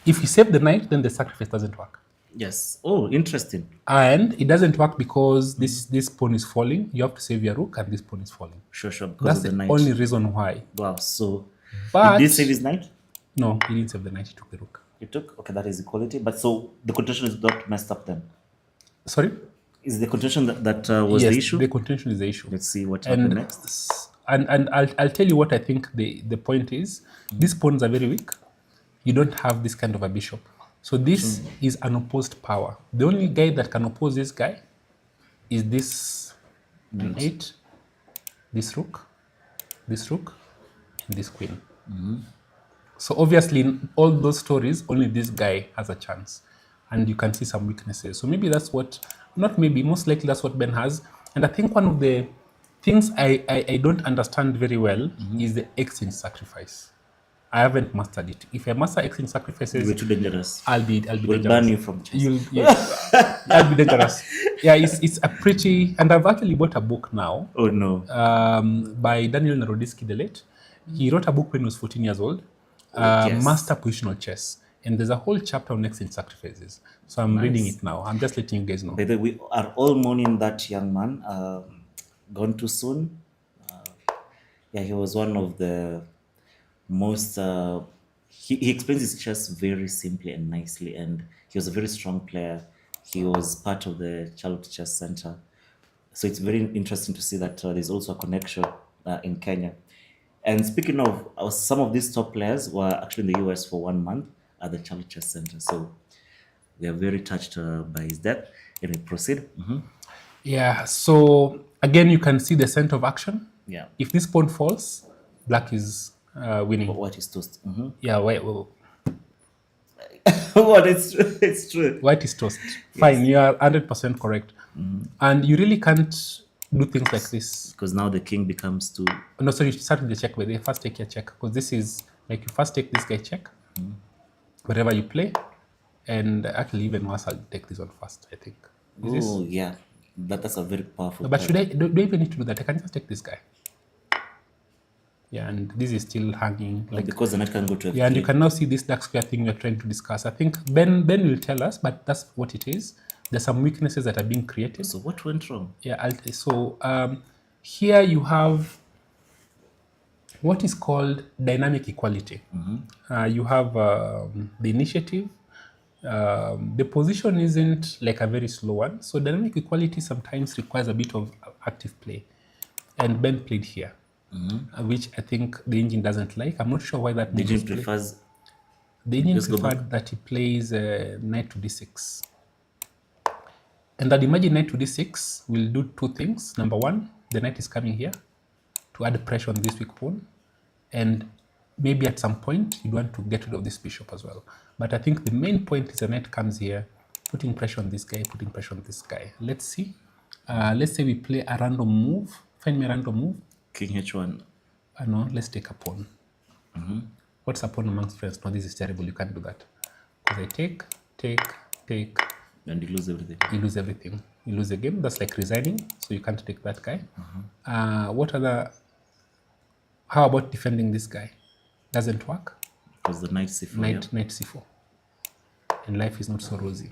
If you save the knight, then the sacrifice doesn't work. Yes. Oh, interesting. And it doesn't work because this pawn is falling. You have to save your rook, and this pawn is falling. Sure, because That's of the the knight. only reason why. Wow. So, But did he save his knight? No, he didn't save the knight. He took the rook. He took. Okay, that is equality. But so the contention is not messed up then. Sorry? Is the contention that was Yes, the issue? the contention is the issue. Let's see what happened next. And I'll tell you what I think the point is. These pawns are very weak. You don't have this kind of a bishop. So this is an opposed power. The only guy that can oppose this guy is this knight, this rook, and this queen. So obviously in all those stories, only this guy has a chance. And you can see some weaknesses. So maybe that's what, not maybe, most likely that's what Ben has. And I think one of the things I don't understand very well is the exchange sacrifice. I haven't mastered it. If I master exchange sacrifices, You're too dangerous. I'll be We'll dangerous. ban you from chess. I'll be dangerous. Yeah, it's a pretty, and I've actually bought a book now. Oh no. By Daniel Naroditsky the late. He wrote a book when he was 14 years old, yes. Master Positional Chess. And there's a whole chapter on exchange sacrifices. So I'm reading it now. I'm just letting you guys know. By the way, we are all mourning that young man. Gone too soon. Yeah, he was one of the most. He explains his chess very simply and nicely, and he was a very strong player. He was part of the Childhood Chess Center. So it's very interesting to see that there's also a connection in Kenya. And speaking of, some of these top players were actually in the US for 1 month at the Childhood Chess Center. So we are very touched by his death. And we proceed. Yeah, so again, you can see the center of action. Yeah. If this pawn falls, black is winning. But white is toast. Yeah, What? It's true. White is toast. Fine, you are 100% correct. And you really can't do things like this. Because now the king becomes too. No, so you start with the check, but you first take your check. Because this is like you first take this guy check, wherever you play. And actually, even worse, I'll take this one first, I think. Oh, yeah. That's a very powerful. But should I do I even need to do that? I can just take this guy. Yeah, and this is still hanging. Like because the knight can go to F3. Yeah, and you can now see this dark square thing we're trying to discuss. I think Ben will tell us, but that's what it is. There's some weaknesses that are being created. So what went wrong? Yeah, here you have what is called dynamic equality. You have the initiative. The position isn't like a very slow one. So dynamic equality sometimes requires a bit of active play. And Ben played here, which I think the engine doesn't like. I'm not sure why that the engine prefers. The engine preferred that he plays knight to d6. And I'd imagine knight to d6 will do two things. Number one, the knight is coming here to add pressure on this weak pawn. And maybe at some point, you'd want to get rid of this bishop as well. But I think the main point is the knight comes here, putting pressure on this guy, putting pressure on this guy. Let's see. Let's say we play a random move. Find me a random move. King h1. No, let's take a pawn. What's a pawn amongst friends? No, this is terrible. You can't do that. Because I take. And you lose everything. You lose everything. You lose the game. That's like resigning. So you can't take that guy. How about defending this guy? Doesn't work. Because the knight c4. Knight c4. And life is not so rosy.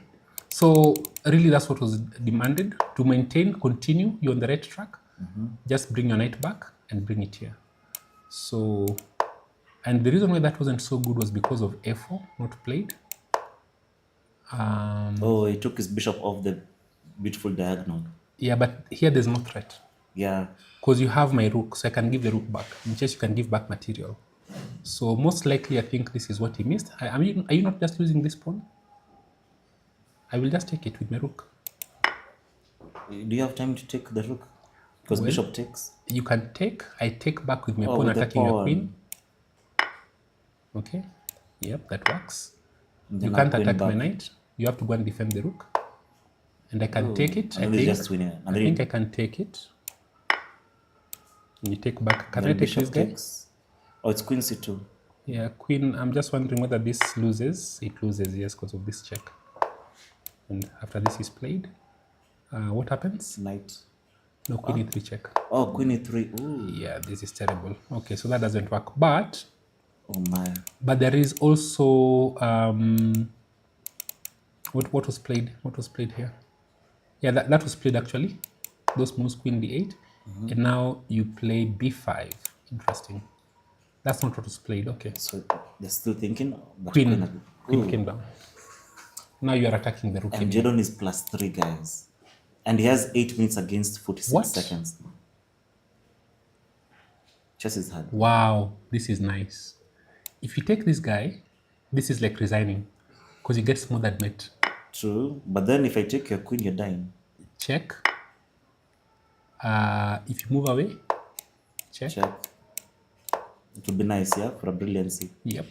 So really that's what was demanded. To maintain, continue, you're on the right track. Just bring your knight back and bring it here. So, and the reason why that wasn't so good was because of f4 not played. He took his bishop off the beautiful diagonal. Yeah, but here there's no threat. Yeah. Because you have my rook, so I can give the rook back. In case you can give back material. So most likely, I think this is what he missed. Are you not just losing this pawn? I will just take it with my rook. Do you have time to take the rook? Because bishop takes. You can take. I take back with my pawn attacking your queen. Okay. Yep, that works. You can't attack my knight. You have to go and defend the rook. And I can take it. I think I can take it. And you take back. Can I take this guy? Oh, it's queen c2. Yeah, queen. I'm just wondering whether this loses. It loses, yes, because of this check. And after this is played, what happens? Knight. No, queen e3 check. Oh, queen e3. Ooh. Yeah, this is terrible. Okay, so that doesn't work. But Oh my. But there is also what was played? What was played here? Yeah, that was played actually. Those moves, queen b8, and now you play b5. Interesting. That's not what was played. Okay. So they're still thinking. But Queen came down. Now you are attacking the rook. And Jadon is +3, guys, and he has 8 minutes against 46 seconds. Chess is hard. Wow, this is nice. If you take this guy, this is like resigning, because you get smothered mate. True, but then if I take your queen, you're dying. Check. If you move away, check. It would be nice, yeah, for a brilliancy. Yep.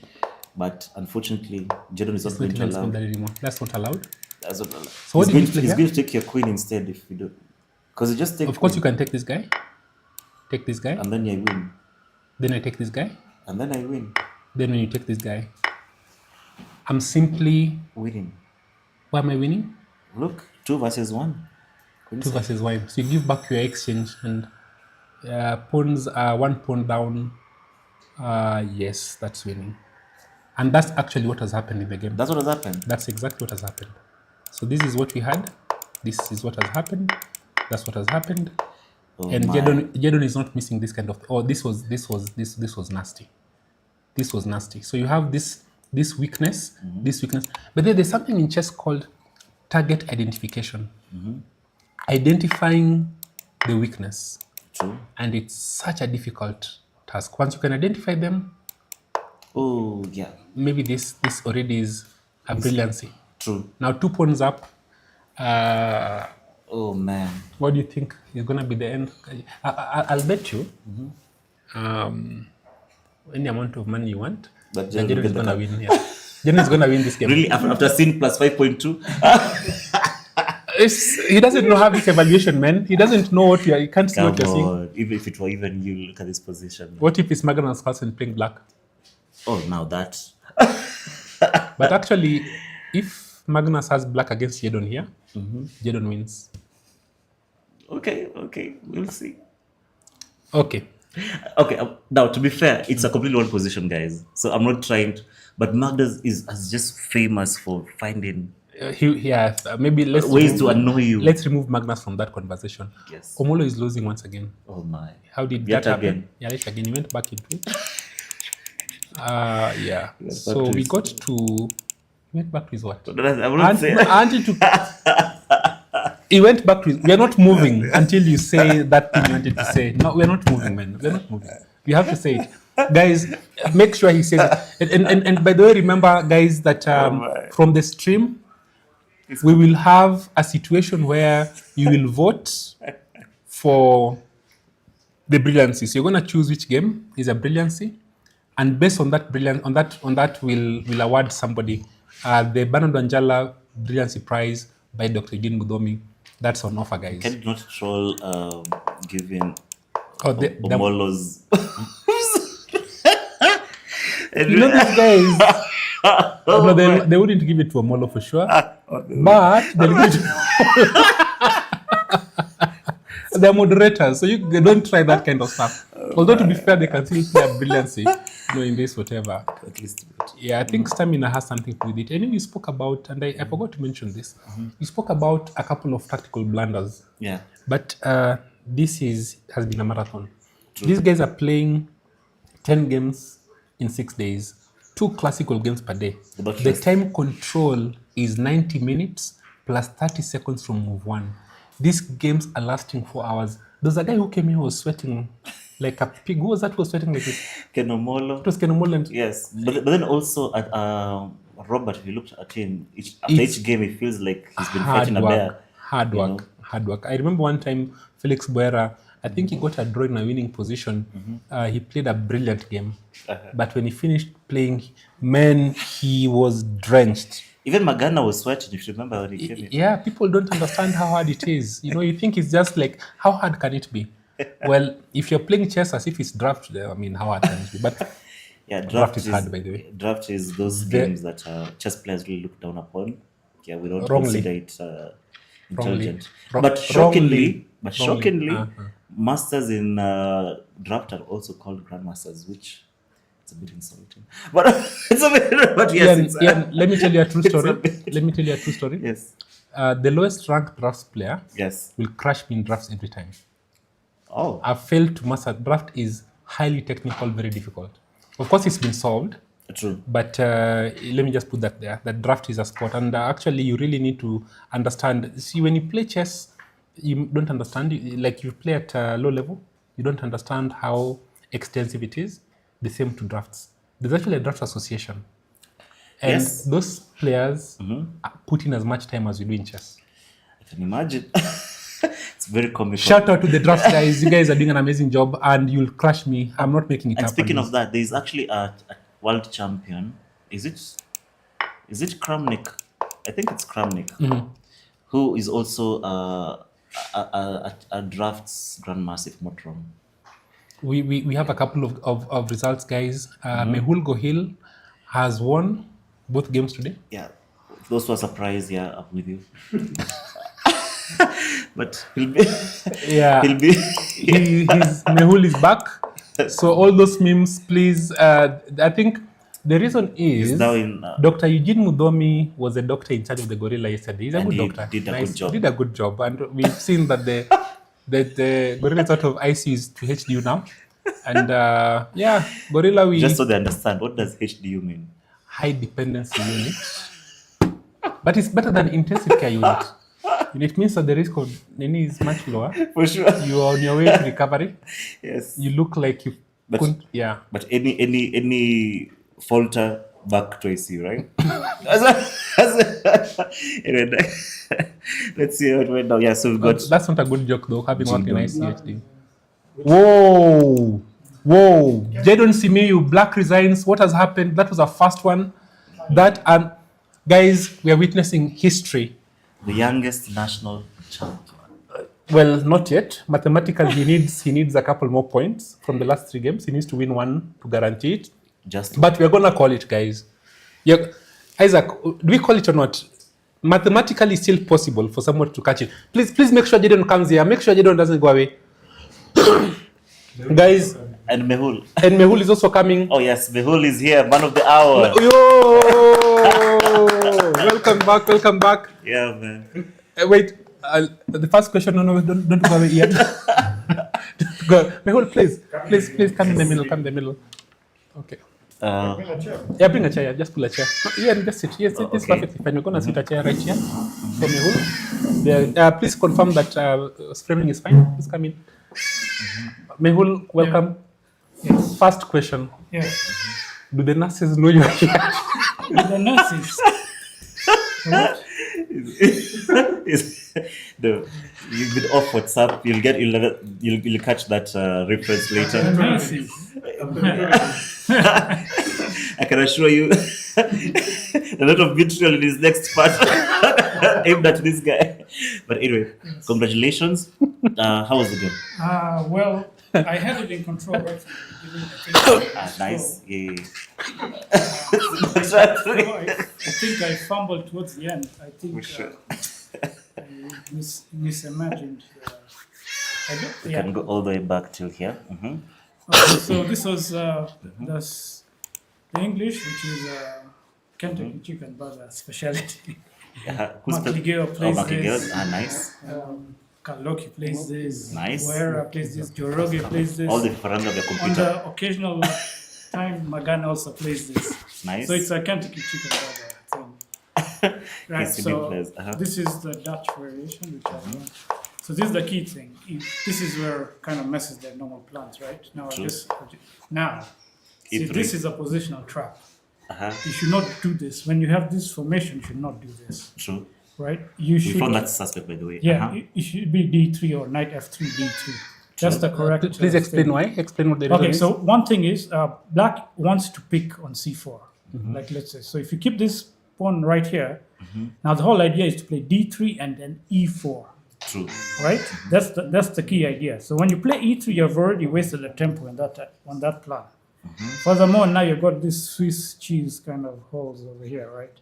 But unfortunately, Jadon is not going to allow. That's not allowed. That's not allowed. So what he's going to take your queen instead if you do. Because you just take. Of course, you can take this guy. Take this guy. And then I win. Then I take this guy. And then I win. Then when you take this guy, I'm simply winning. Why am I winning? Look, 2 versus 1. 2 versus 1. So you give back your exchange and pawns are 1 pawn down. Yes, that's winning. And that's actually what has happened in the game. That's what has happened. That's exactly what has happened. So this is what we had. This is what has happened. That's what has happened. Oh, and Jadon is not missing this kind of. Oh, this was nasty. This was nasty. So you have this weakness, this weakness. But then there's something in chess called target identification. Identifying the weakness. True. And it's such a difficult task. Once you can identify them, oh yeah, maybe this already is a brilliancy. True. Now 2 pawns up. Oh man, what do you think is gonna be the end? I'll bet you any amount of money you want. But Jadon is gonna win here. Jadon is gonna win this game. Really, after seeing +5.2. He doesn't know how this evaluation, man. He doesn't know what you are. He can't see what you're seeing. Even if it were even you, look at this position. What if it's Magnus Carlsen playing black? Oh, now that. But actually, if Magnus has black against Jadon here, Jadon wins. Okay, we'll see. Okay. Now to be fair, it's a completely one position, guys. So I'm not trying to, but Magnus is just famous for finding maybe let's ways to annoy you. Let's remove Magnus from that conversation. Yes. Omolo is losing once again. Oh my. How did that happen? Yeah, yet again. He went back into it. So we got to. He went back to his what? He went back to his. We are not moving until you say that thing you wanted to say. No, we are not moving, man. We are not moving. You have to say it. Guys, make sure he says it. And by the way, remember, guys, that from the stream, we will have a situation where you will vote for the brilliancy. So you're going to choose which game is a brilliancy, and based on that we'll award somebody the Bernard Wanjala Brilliancy Prize by Dr. Eugene Mudomi. That's on offer, guys. Can you not troll giving Omolo's? You know these guys. No, they wouldn't give it to Omolo for sure. But they'll give it to they're moderators, so you don't try that kind of stuff. Although to be fair, they can still play a brilliancy, in this whatever. At least. Yeah, I think stamina has something to do with it. And then you spoke about, and I forgot to mention this. You spoke about a couple of tactical blunders. Yeah. But this has been a marathon. True. These guys are playing 10 games in 6 days, 2 classical games per day. The time control is 90 minutes plus 30 seconds from move 1. These games are lasting 4 hours. There's a guy who came here who was sweating like a pig. Who was that who was sweating like this? Kenomolo. It was Kenomolo. Yes. But then also at Robert, if you looked at him, after each game, it feels like he's been fighting a bear. Hard work. I remember one time, Felix Boera, I think he got a draw in a winning position. He played a brilliant game. But when he finished playing, man, he was drenched. Even Magana was sweating, if you remember when he came in. Yeah, people don't understand how hard it is. You think it's just like, how hard can it be? Well, if you're playing chess as if it's draft, how hard can it be? But yeah, draft is hard, by the way. Draft is those games that chess players really look down upon. Yeah, we don't consider it intelligent. But shockingly, Masters in draft are also called grandmasters, which is a bit insulting. But it's a bit, but yes. Ian, let me tell you a true story. Let me tell you a true story. Yes. The lowest ranked drafts player will crush me in drafts every time. Oh. I've failed to master. Draft is highly technical, very difficult. Of course, it's been solved. True. But let me just put that there. That draft is a sport. And actually, you really need to understand. See, when you play chess, you don't understand. Like you play at low level, you don't understand how extensive it is. The same to drafts. There's actually a draft association. And those players put in as much time as you do in chess. I can imagine. It's very comical. Shout out to the draft guys. You guys are doing an amazing job and you'll crush me. I'm not making it up. And speaking of that, there's actually a world champion. Is it Kramnik? I think it's Kramnik. Who is also a drafts grandmaster, if not wrong. We have a couple of results, guys. Mehul Gohil has won both games today. Yeah, those were surprised. Yeah, up with you. But he'll be. Mehul is back. So all those memes, please. I think the reason is Dr. Eugene Mudomi was a doctor in charge of the gorilla yesterday. He's a good doctor. Did a good job, and we've seen that the gorilla is out of ICUs to HDU now. And gorilla just so they understand, what does HDU mean? High dependency unit. But it's better than intensive care unit. It means that the risk of Nini is much lower. For sure. You are on your way to recovery. Yes. You look like you couldn't. Yeah. But any falter back to ICU, right? Anyway, let's see how it went down. Yeah, so we've got. That's not a good joke though, having worked in ICHD. Whoa! Jadon Simiyu, Black resigns. What has happened? That was our first one. Guys, we are witnessing history. The youngest national champion. Well, not yet. Mathematically, he needs a couple more points from the last 3 games. He needs to win 1 to guarantee it. But we're gonna call it, guys. Yeah, Isaac, do we call it or not? Mathematically, it's still possible for someone to catch it. Please make sure Jadon comes here. Make sure Jadon doesn't go away. Guys. And Mehul. And Mehul is also coming. Oh yes, Mehul is here, man of the hour. Welcome back. Yeah, man. Wait, the first question. No, don't go away yet. Go, Mehul, please come in the middle. Okay. Bring a chair. Just pull a chair. Yeah, just sit. Yes, it is perfectly fine. We're gonna sit a chair right here for Mehul. Please confirm that framing is fine. Please come in. Mehul, welcome. Yes. First question. Yeah. Do the nurses know you're here? The nurses. You've been off WhatsApp. You'll catch that reference later. Nurses. I can assure you, a lot of vitriol in his next part aimed at this guy. But anyway, congratulations. How was the game? Well, I had it in control right from the beginning. Nice. Yeah. So I think I fumbled towards the end. I think I misimagined. We can go all the way back till here. Okay, so this was the English, which is Kncc chicken burger specialty. Makligeo plays this. Nice. Kaloki plays this. Nice. Guerra plays this. Joroge plays this. All the faranga of the On computer. the occasional time, Magana also plays this. Nice. So it's a Kncc chicken burger thing. Right. So this is the Dutch variation, which I want. So this is the key thing. This is where kind of messes their normal plans, right? Now this is a positional trap. You should not do this. When you have this formation, you should not do this. True. Right? We found that suspect, by the way. Yeah, it should be D3 or knight F3, D3. That's the correct. Please explain why. Explain what the reason is. Okay, so one thing is black wants to pick on C4. Like let's say, so if you keep this pawn right here, now the whole idea is to play D3 and then E4. True. Right? That's the key idea. So when you play E3, you've already wasted the tempo on that plan. Furthermore, now you've got this Swiss cheese kind of holes over here, right?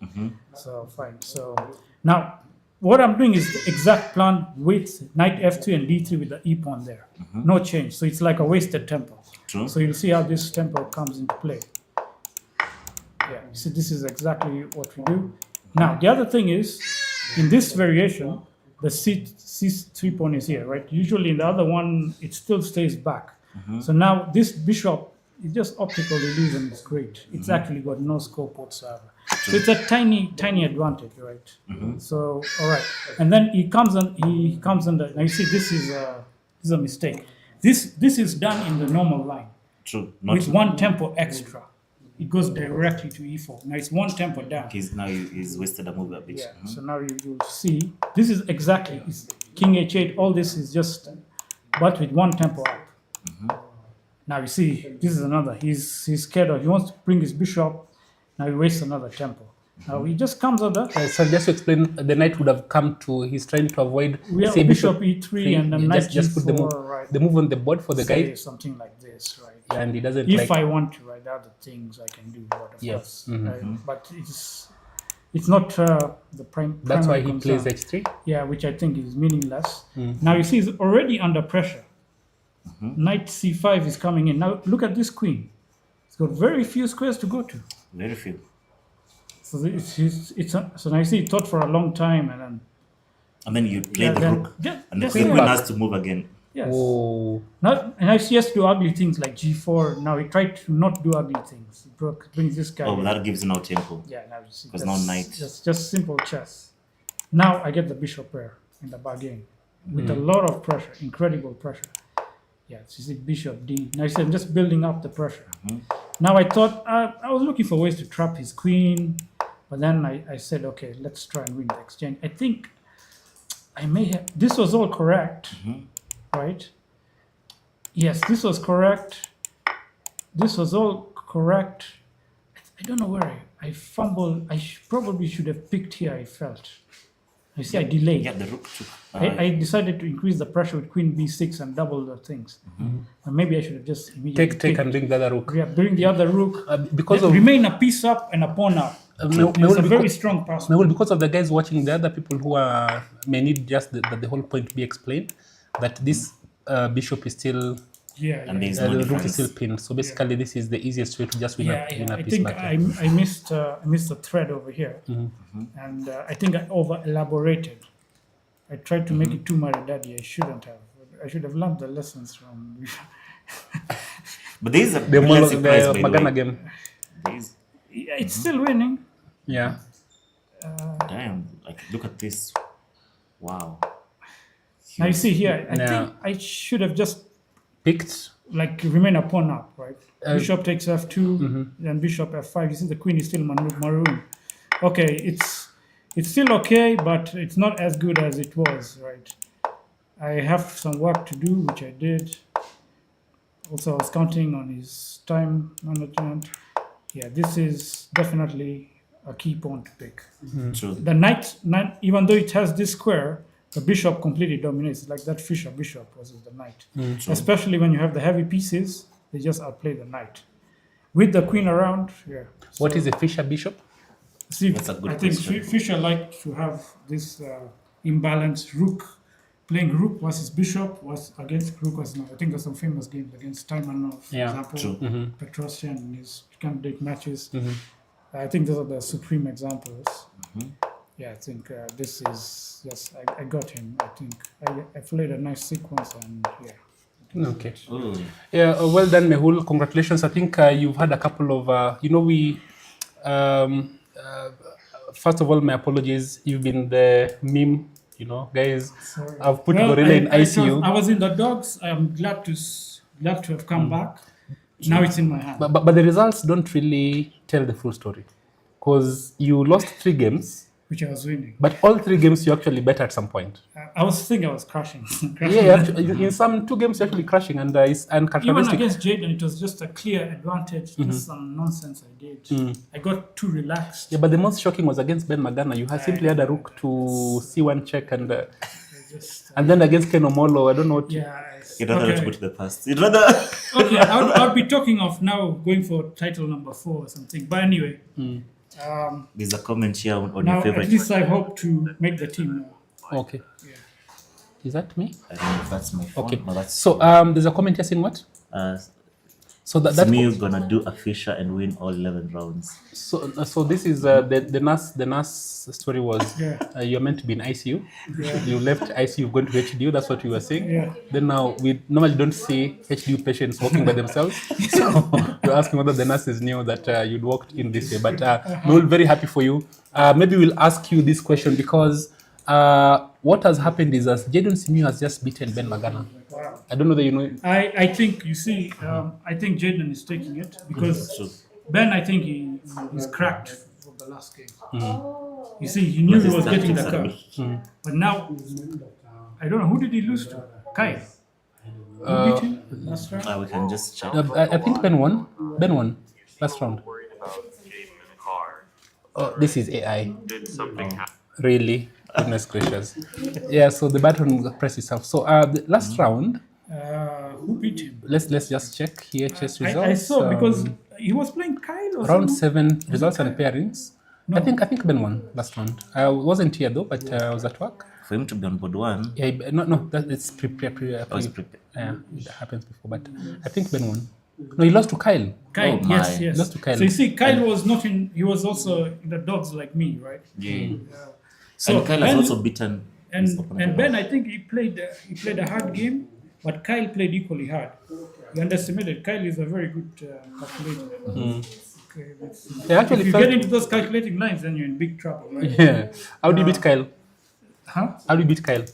So fine. So now what I'm doing is the exact plan with knight F2 and D3 with the E pawn there. No change. So it's like a wasted tempo. True. So you'll see how this tempo comes into play. Yeah, so this is exactly what we do. Now, the other thing is, in this variation, the C3 pawn is here, right? Usually in the other one, it still stays back. So now this bishop is just optical illusion. It's great. It's actually got no scope whatsoever. So it's a tiny, tiny advantage, right? So, all right. And then he comes under, now you see this is a mistake. This is done in the normal line. True. With one tempo extra. It goes directly to e4. Now it's one tempo down. He's wasted a move a bit. Yeah. So now you'll see this is exactly it's King h8. All this is just but with one tempo up. Now you see this is another. He's scared of. He wants to bring his bishop. Now he wastes another tempo. Now he just comes out there. So just to explain, the knight would have come to. He's trying to avoid. We have bishop e3 and then knight just put g4, the move on the board for the guy. Something like this, right? And he doesn't. If I want to, right, other things I can do, but of course, but it's not the prime. That's why he concern. plays h3. Yeah, which I think is meaningless. Now you see, he's already under pressure. Knight c5 is coming in. Now look at this queen. It's got very few squares to go to. Very few. So so now you see, he thought for a long time, and then you play the rook, and the queen has to move again. Yes. Oh. Now, and he has to do ugly things like g4. Now he tried to not do ugly things. He brings this guy. Oh, that gives you no tempo. Yeah, now you see. Because no knight. Just simple chess. Now I get the bishop pair in the bargain with a lot of pressure, incredible pressure. Yeah, you see bishop d. Now you see I'm just building up the pressure. Now I thought I was looking for ways to trap his queen, but then I said, okay, let's try and win the exchange. I think I may have. This was all correct. Right? Yes, this was correct. This was all correct. I don't know where I fumbled. I probably should have picked here, I felt. I see I delayed. Yeah, the rook took. I decided to increase the pressure with queen b6 and double the things. And maybe I should have just immediately Take and bring the other rook. Yeah, bring the other rook. Because of remain a piece up and a pawn up. It's a very strong pass. Because of the guys watching, the other people who may need just the whole point to be explained, that this bishop is still and there's the no rook defense. is still pinned. So basically, this is the easiest way to just win a I piece think back. I missed the thread over here, and I think I over elaborated. I tried to make it too daddy. I shouldn't have. I should have learned the lessons from. But there is a The Magana game. Yeah, it's still winning. Yeah. Damn! Like, look at this. Wow. Now you see here. I think I should have just Picked. like remain a pawn up, right? Bishop takes f2, then bishop f5. You see the queen is still maroon. Okay, it's still okay, but it's not as good as it was, right? I have some work to do, which I did. Also, I was counting on his time management. Yeah, this is definitely a key pawn to pick. True. The knight, even though it has this square, the bishop completely dominates, like that Fischer bishop versus the knight. Especially when you have the heavy pieces, they just outplay the knight. With the queen around, yeah. What is a Fischer bishop? See, That's a good I think question. Fischer liked to have this imbalanced rook, playing rook versus bishop was against rook was not. I think there's some famous games against Taimanov, for example, Petrosian in his candidate matches. I think those are the supreme examples. Yeah, I think this is, yes, I got him. I think I played a nice sequence and yeah. Okay. Yeah, well done, Mehul. Congratulations. I think you've had a couple of, first of all, my apologies. You've been the meme, guys. Sorry. I've put Gorilla in ICU. I was in the dogs. I'm glad to have come back. Now it's in my hand. But the results don't really tell the full story. Because you lost 3 games. Which I was winning. But all 3 games you actually bet at some point. I was crashing. Yeah, in some 2 games you're actually crashing, and it's Even uncharacteristic. against Jaden, it was just a clear advantage. Just some nonsense I did. I got too relaxed. Yeah, but the most shocking was against Ben Magana. You had simply had a rook to C1 check, and then against Ken Omolo, I don't know what. You'd rather go to the past. You'd rather. Okay, I'll be talking of now going for title number 4 or something. But anyway. There's a comment here on Now, your favorite. at least I hope to make the team now. Okay. Is that me? I don't know if that's my phone. Okay. No, that's So there's a comment here saying what? So Simiyu gonna do a Fisher and win all 11 rounds. So this is the nurse story was you're meant to be in ICU. You left ICU, going to HDU. That's what you were saying. Yeah. Then now we normally don't see HDU patients walking by themselves. So you're asking whether the nurses knew that you'd walked in this way. But we're very happy for you. Maybe we'll ask you this question because what has happened is that Jadon Simiyu has just beaten Ben Magana. Wow. I don't know that you know. I think you see. I think Jadon is taking it because Ben. I think he's cracked for the last game. You see, he knew he was getting the cut, but now I don't know who did he lose to. Kyle. Who beat him last round? We can just check. I think Ben won. Ben won last round. Oh, this is AI. Really? Goodness gracious. Yeah, so the button press itself. So the last round. Who beat him? Let's just check here chess results. I saw because he was playing Kyle or round something. 7 results and pairings. No. I think Ben won last round. I wasn't here though, but I was at work. For him to be on board 1. Yeah, no, it's prepare. It's prepared. Yeah, it happens before, but I think Ben won. No, he lost to Kyle. Kyle, Oh, yes. He lost to Kyle. So you see, Kyle was not in. He was also in the dogs like me, right? Yeah. So And Kyle has also beaten his opponent. and Ben, I think he played a hard game, but Kyle played equally hard. He underestimated. Kyle is a very good calculator. Okay, actually if you felt- get into those calculating lines, then you're in big trouble, right? Yeah. How do you beat Kyle? Huh? How do you beat Kyle?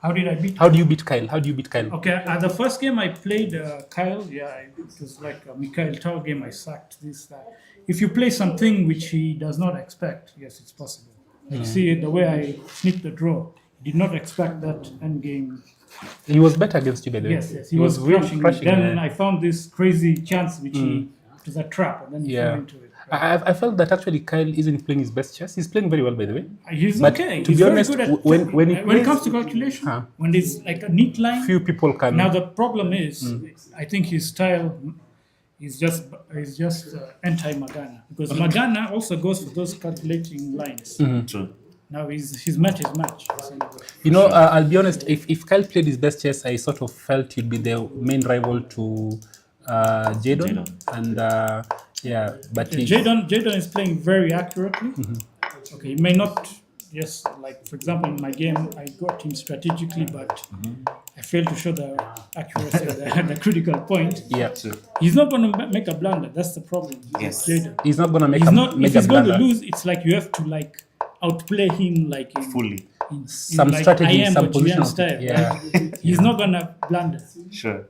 How did I beat? How do you beat Kyle? How do you beat Kyle? Okay, the first game I played Kyle, it was like a Mikhail Tal game. I sacked this, that. If you play something which he does not expect, yes, it's possible. You see the way I snipped the draw. He did not expect that end game. He was better against you, by the way. Yes, he was really crushing. Then yeah. I found this crazy chance which it was a trap, and then he fell into it. I felt that actually Kyle isn't playing his best chess. He's playing very well, by the way. He's But okay. to He's be very honest, good at when it comes to calculation, when there's like a neat line. few people can. Now the problem is, I think his style is just anti-Magana because Magana also goes for those calculating lines. True. Now he's met his match. You know, I'll be honest. If Kyle played his best chess, I sort of felt he'd be the main rival to Jadon. And yeah, but Jadon is playing very accurately. Okay, he may not. Yes, like for example, in my game, I got him strategically, but I failed to show the accuracy at the critical point. yeah, He's not going to make a blunder. That's the problem. Yes. Jadon. he's not gonna make He's a not. If major he's going blunder. to lose, it's like you have to like outplay him like in, Fully. in Some like strategy, I am some or Julian positional- style. yeah. Right? He's not gonna blunder. Sure.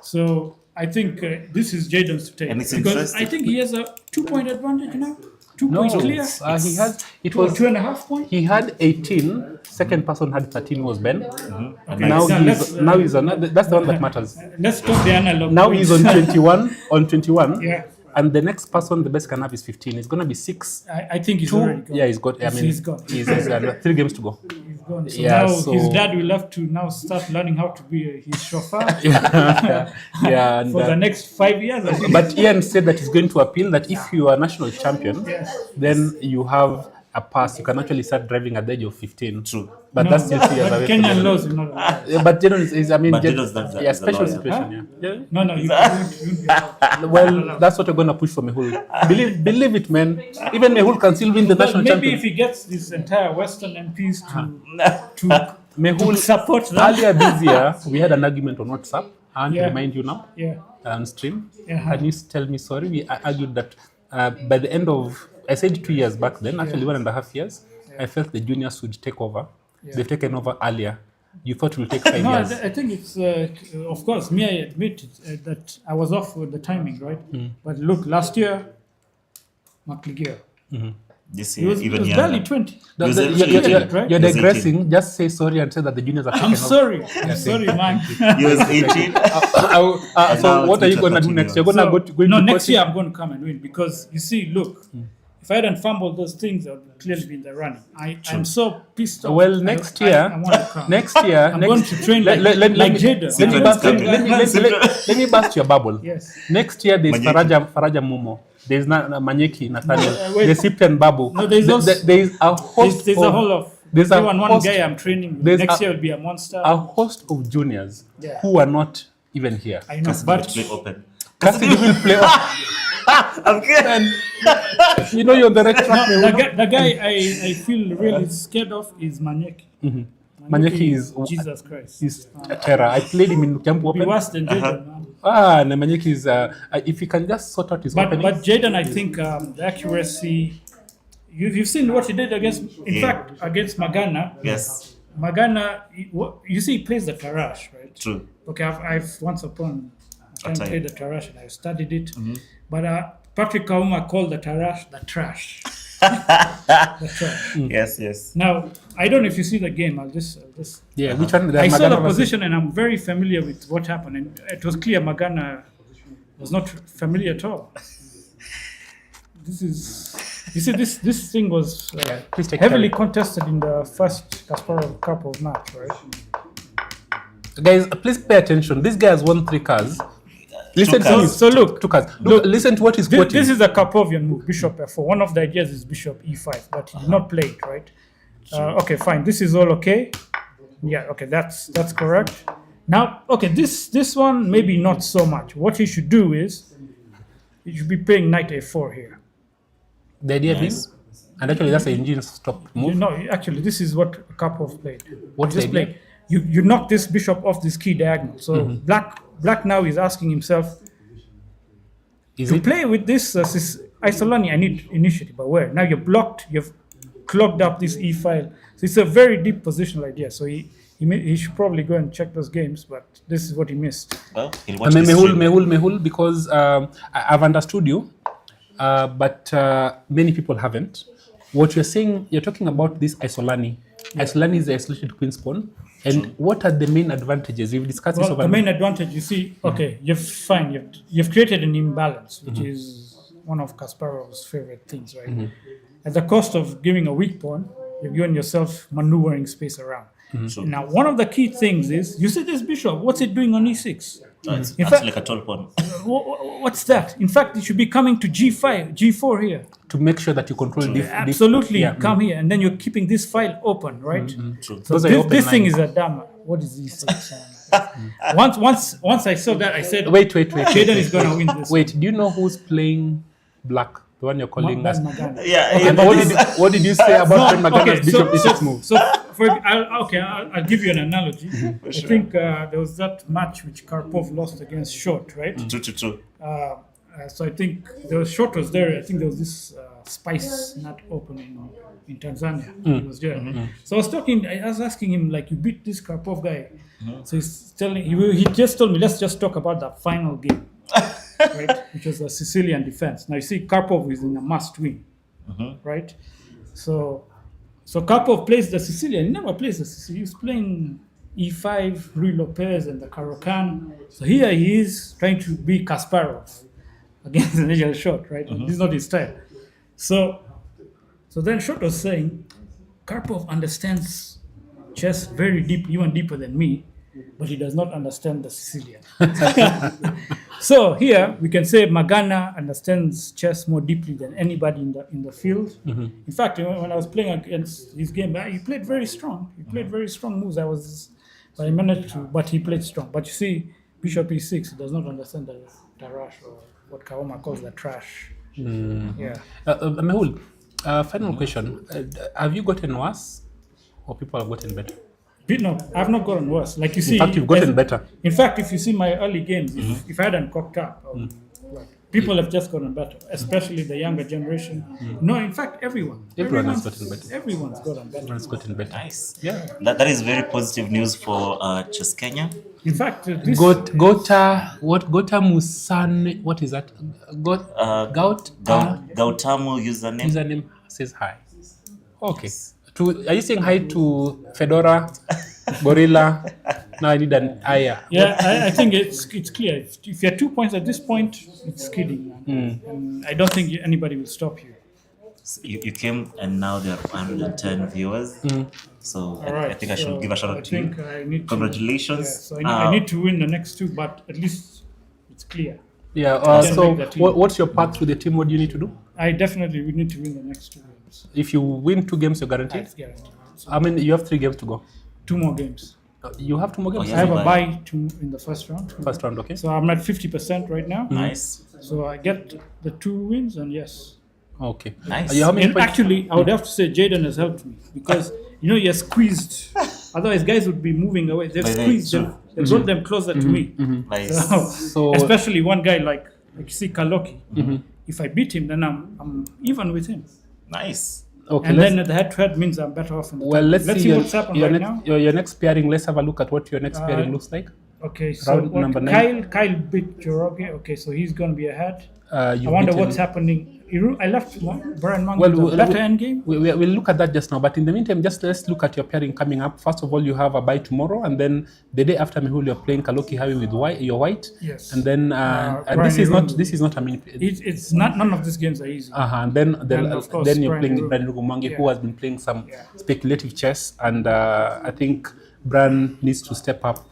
So I think this is Jadon's to take And it's because interesting. I think he has a 2-point advantage now. 2 No, points clear. he had. It Or was 2.5 points. he had 18. Second person had 13. Was Ben. Okay, Now so he's on. That's the one that matters. let's talk the analog. Now points. he's on 21. On 21. Yeah. And the next person, the best can have is 15. It's gonna be 6. I think he's already gone. Yeah, he's got. I mean, He's gone. He's 3 games to go. He's gone. So Yeah, now so- his dad will have to now start learning how to be his chauffeur Yeah, and, for the next 5 years. I think. but Ian said that he's going to appeal that if you are national champion, Yes. then you have a pass. You can actually start driving at the age of 15. True. But No, that's still 3 years but away. Kenyan laws will not allow it. Yeah, but Jadon is I mean, But Jadon- Jadon's that's yeah, is a special lawyer. situation. Yeah. No, you won't be allowed. Well, that's what we're gonna push for Mehul. Believe it, man. Even Mehul can still win the Well, national maybe champion. if he gets this entire Western MPs to Mehul, support that. earlier this year, we had an argument on WhatsApp. I want to Yeah. remind you now. Yeah. On stream. Yeah. Can you tell me sorry? We argued that by the end of, I said 2 years back then, actually 1.5 years, I felt the juniors would take over. Yeah. They've taken over earlier. You thought it would take 5 No, years. I think it's, of course, me, I admit that I was off with the timing, right? But look, last year, McLegear, This he year, was, even barely younger. 20. The- was the- actually you're- 18, right? You're He was digressing. Just say sorry and say that the juniors are taking I'm over. sorry. I'm sorry, man. He was 18. So now what are you Twitter gonna do next? You're gonna So, go to no, to next coaching? year I'm going to come and win because you see, look, if I hadn't fumbled those things, I would clearly be in the running. I'm so pissed off. Well, next year, I want to come. next year, I'm next, going to train let- like- let- let like me- Jadon. Let me Simple bust- stuff. let me bust your bubble. Yes. Next year there's Manyeki. Faraja Momo. There's Manyeki, Nathaniel. wait. There's Cyprian Babu. No, there's also- there's a host There's a whole of. there's a one host- guy I'm training. there's Next a- year will be a monster. a host of juniors Yeah. who are not even here. I know, Just but play open. Cassidy will play off. Okay. And you know you're on the right track. The guy I feel really scared of is Manyeki. Manyeki is Jesus Christ. is terror. I played him in Camp Be Open. worse than Jaden, man. And Manyeki is if he can just sort out his But openings. Jaden, I think the accuracy. You've seen what he did against. In fact, against Magana. Yes. Magana, you see, he plays the Tarash, right? True. Okay, I've once upon a time played the Tarash and I studied it. But Patrick Kauma called the Tarash the trash. The trash. Yes. Now, I don't know if you see the game. I'll just Yeah, which one? I saw the Magana was- position and I'm very familiar with what happened. And it was clear Magana was not familiar at all. This is, you see, this thing was Please take heavily care. contested in the first Kasparov Cup of match, right? Guys, please pay attention. This guy has won 3 cars. Listen to cards. this. So look, 2 cards. Look, listen to what he's quoting. This is a Karpovian move, Bishop F4. One of the ideas is Bishop E5, but he did not play it, right? Okay, fine. This is all okay. Yeah, okay, that's correct. Now, okay, this one maybe not so much. What he should do is he should be playing Knight A4 here. The idea is, and actually that's the engine stop move. No, actually, this is what Karpov played. What's Just the idea? play. You knock this bishop off this key diagonal. So black now is asking himself Is to it? play with this Isolani. I need initiative, but where? Now you're blocked. You've clogged up this E file. So it's a very deep positional idea. So he should probably go and check those games. But this is what he missed. Well, he'll watch this Mehul, stream. Mehul, because I've understood you, but many people haven't. What you're saying, you're talking about this Isolani. Isolani is the isolated queen's pawn. And what are the main advantages? We've discussed this Well, over. the main advantage, you see, okay, you've created an imbalance, which is one of Kasparov's favorite things, right? At the cost of giving a weak pawn, you've given yourself maneuvering space around. Now, one of the key things is, you see this bishop, what's it doing on E6? It's In actually fact- like a tall pawn. What's that? In fact, it should be coming to G5, G4 here. to make sure that you control Absolutely, yeah. come here, and then you're keeping this file open, right? True. So Those are this, open this thing lines. is a dama. What is E6? Once I saw that, I said, Wait. Jaden is going to win this. Wait, do you know who's playing black? The one you're calling That's us. Magana. Yeah, And what did you say about Fred Magana's bishop E6 move? So I'll give you an analogy. I think there was that match which Karpov lost against Short, right? True. So I think Short was there. I think there was this spice nut opening in Tanzania. He was there. So I was asking him, like, you beat this Karpov guy. So he's telling, he just told me, let's just talk about the final game, right? Which was the Sicilian defense. Now you see Karpov is in a must win, right? So Karpov plays the Sicilian. He never plays the Sicilian. He's playing E5, Rui Lopez, and the Caro-Kann. So here he is trying to be Kasparov against Nigel Short, right? This is not his style. So then Short was saying, Karpov understands chess very deeply, even deeper than me, but he does not understand the Sicilian. So here we can say Magana understands chess more deeply than anybody in the field. In fact, when I was playing against his game, he played very strong. He played very strong moves. But I managed to. But he played strong. But you see, Bishop E6 he does not understand the Tarash or what Kaoma calls the trash. Yeah. Mehul, final question. Have you gotten worse or people have gotten better? No, I've not gotten worse. Like you see, In fact, you've gotten better. In fact, if you see my early games, if I hadn't cocked up, people have just gotten better, especially the younger generation. No, in fact, Everyone has everyone's gotten better. Everyone's gotten better. Everyone's gotten better. Nice. Yeah. That is very positive news for Chess Kenya. In fact, this Gota Musan, what is that? Gautamo Username says hi. Okay. Are you saying hi to Fedora, Gorilla? Now I need an Aya. Yeah, I think it's clear. If you're 2 points at this point, it's kidding. And I don't think anybody will stop you. You came and now there are 110 viewers. So I think I should give a shout out to you. I need Congratulations. So I need to win the next two, but at least it's clear. Yeah. can So make the team. what's your path through the team? What do you need to do? I definitely would need to win the next 2 games. If you win 2 games, you're guaranteed. That's guaranteed. So I mean, you have 3 games to go. 2 more games. You have 2 more games. Oh, I have a a bye in the first round. First round, okay. So I'm at 50% right now. Nice. So I get the 2 wins, and yes. Okay. Nice. How many And points? actually, I would have to say Jaden has helped me because you're squeezed. Otherwise, guys would be moving away. They've But squeezed them. They brought them closer to me. Nice. So Especially one guy like you see Kaloki. If I beat him, then I'm even with him. Nice. okay. And let's, then the head-to-head means I'm better off in the well, top. let's see what's happened your right next, now. your next pairing. Let's have a look at what your next pairing looks like. Okay, so Round number 9. Kyle beat Joroge. Okay, so he's going to be ahead. I You wonder beaten- what's happening. I left Brian Mang Well, with a better endgame. We'll look at that just now. But in the meantime, let's look at your pairing coming up. First of all, you have a bye tomorrow, and then the day after Mehul, you're playing Kaloki Hawi with your white. Yes. And then and Brian this is not a mini. It's not. None of these games are easy. And then of course, then you're Brian playing Rugo. Brian Rugumangi, who Yeah. has been playing some speculative chess, and I think Brian needs to step up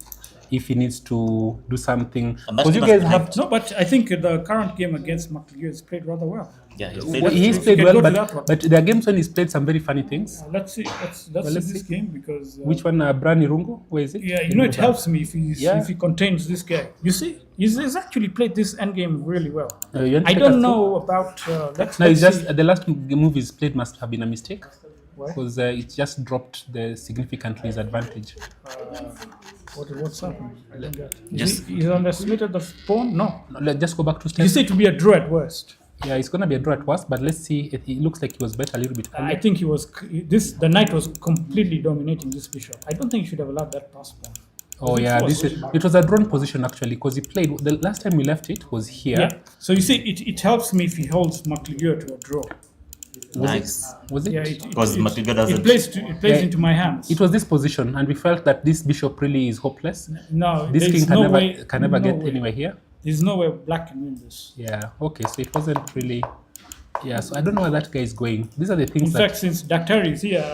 if he needs to do something. And that's Because you not guys correct. have. No, but I think the current game against McLeod is played rather well. Yeah, Well, he's We played can well, go to that one. but there are games when he's played some very funny things. Let's see. Let's see this game because. Which one, Brian Irungu? Where is it? Yeah, it helps me if he contains this guy. You see, he's actually played this endgame really well. You want to I take us don't through? know about. Let's No, it's see. just the last move he's played must have been a mistake Why? because it just dropped the significantly his advantage. What's happening? I don't get. Just- He's underestimated the pawn. No, No, let's just go back to you steps. say to be a draw at worst. Yeah, it's gonna be a draw at worst, but let's see. It looks like he was better a little bit I earlier. think he was. The knight was completely dominating this bishop. I don't think he should have allowed that pass pawn. Oh yeah, it was a drawn position actually because he played the last time we left it was here. Yeah. So you see, it helps me if he holds McLeod to a draw. Nice. Was it? Yeah, Because McLeod doesn't- It plays into my hands. It was this position, and we felt that this bishop really is hopeless. No, This there's king can no never way, no get way. anywhere here. There's no way black can win this. Yeah. Okay. So it wasn't really. Yeah. So I don't know where that guy is going. These are the things In that. fact, since Dr. is here,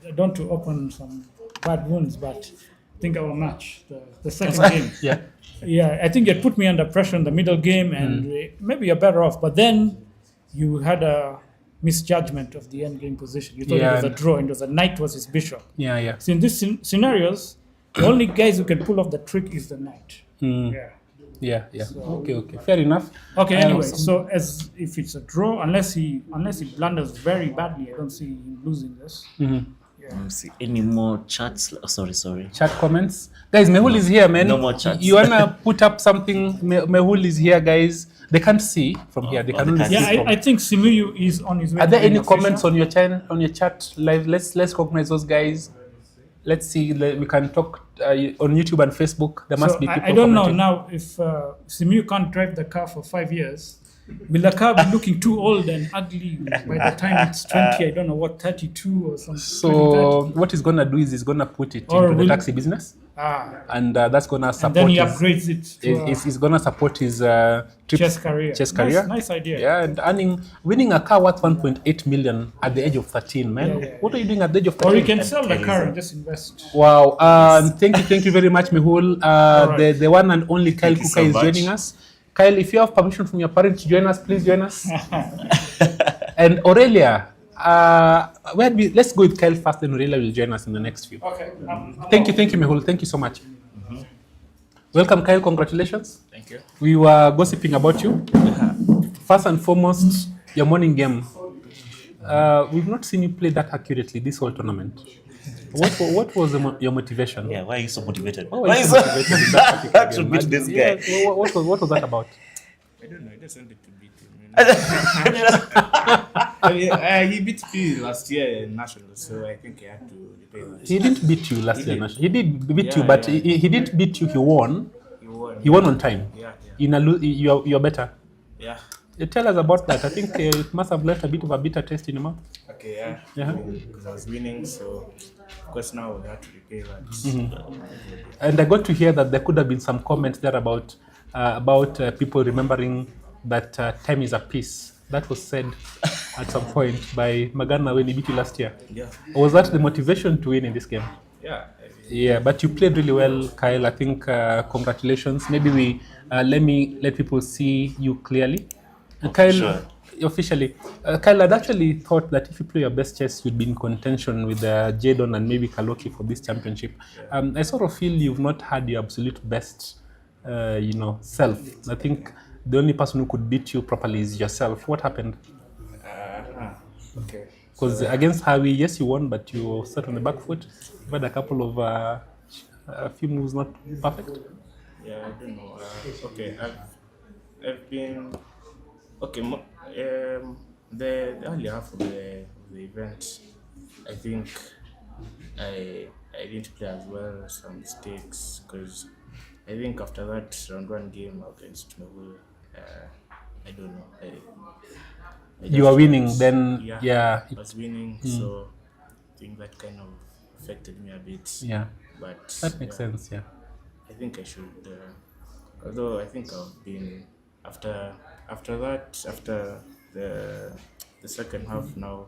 I don't to open some bad wounds, but I think I will match the second game. Yeah. Yeah, I think it put me under pressure in the middle game, and maybe you're better off. But then you had a misjudgment of the end game position. You thought Yeah. it was a draw, and it was a knight versus bishop. Yeah. Yeah. So in these scenarios, the only guys who can pull off the trick is the knight. Yeah. Yeah. Yeah. Okay. Fair enough. Okay. Anyway, so as if it's a draw, unless he blunders very badly, I don't see him losing this. Let me see. Any more chats? Oh, sorry. Chat comments, guys. Mehul is here, man. No more chats. You wanna put up something? Mehul is here, guys. They can't see from here. They can only see Yeah, from. I think Simuyu is on his way. Are there to being any official. comments on your channel, on your chat live? Let's recognize those guys. Let's see. We can talk on YouTube and Facebook. There must So be people. I don't know commenting. now if Simuyu can't drive the car for 5 years. Will the car be looking too old and ugly by the time it's 20? I don't know what, 32 or something. So what he's gonna do is he's gonna put it Or into the will- taxi business, and that's gonna and support. then he his, upgrades it to a he's gonna support his chess career. Chess career. Nice idea. Yeah, and winning a car worth 1.8 million at the age of 13, man. Yeah. What are you doing at the age of Or 13? you can sell the car and just invest. Wow. Thank you very much, Mehul. right. The one and only Kyle Thank you Kuka so is much. joining us. Kyle, if you have permission from your parents to join us, please join us. And Aurelia, let's go with Kyle first, and Aurelia will join us in the next few. Okay. Thank you, Mehul. Thank you so much. Welcome, Kyle. Congratulations. Thank you. We were gossiping about you. First and foremost, your morning game. We've not seen you play that accurately this whole tournament. What was your motivation? Yeah, why are you so motivated? Oh, Why are you so motivated in that particular to game? beat this Yeah, guy? what was that about? I don't know. I just wanted to beat him. He beat me last year in nationals, so I think he had to repay that. He didn't beat you last year. did. He did beat Yeah, you, but yeah. he didn't beat you. He won. He won. He won on time. Yeah. You're better. Yeah. Tell us about that. I think it must have left a bit of a bitter taste in your mouth. Okay. Yeah. Yeah. Because I was winning, so of course now we have to repay that. And I got to hear that there could have been some comments there about people remembering that time is a piece. That was said at some point by Magana when he beat you last year. Yeah. Was that the motivation to win in this game? Yeah. Yeah, but you played really well, Kyle. I think congratulations. Maybe let people see you clearly. And Kyle, Sure. officially. Kyle, I'd actually thought that if you play your best chess, you'd be in contention with Jadon and maybe Kaloki for this championship. I sort of feel you've not had your absolute best, self. I think the only person who could beat you properly is yourself. What happened? Okay. Because against Harvey, yes, you won, but you sat on the back foot. You had a couple of a few moves not perfect. Yeah, I don't know. Okay, I've been okay. The early half of the event, I think I didn't play as well. Some mistakes because I think after that round one game against Mehul, I don't know. I You were just winning, was- then I was winning, so I think that kind of affected me a bit. yeah, But that makes sense. Yeah. I think I should. Although I think I've been after the second half now.